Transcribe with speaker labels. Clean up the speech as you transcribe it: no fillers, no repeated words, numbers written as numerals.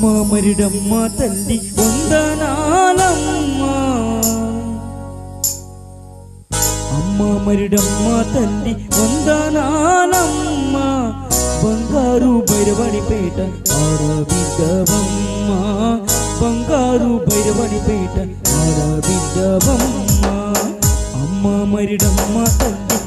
Speaker 1: అమ్మ మరిడమ్మ తల్లి వందనాలమ్మ అమ్మ మరిడమ్మ తల్లి వందనాలమ్మ బంగారు భైరవనిపేట ఆడబిడ్డవమ్మ బంగారు భైరవనిపేట ఆడబిడ్డవమ్మ అమ్మ మరిడమ్మ తల్లి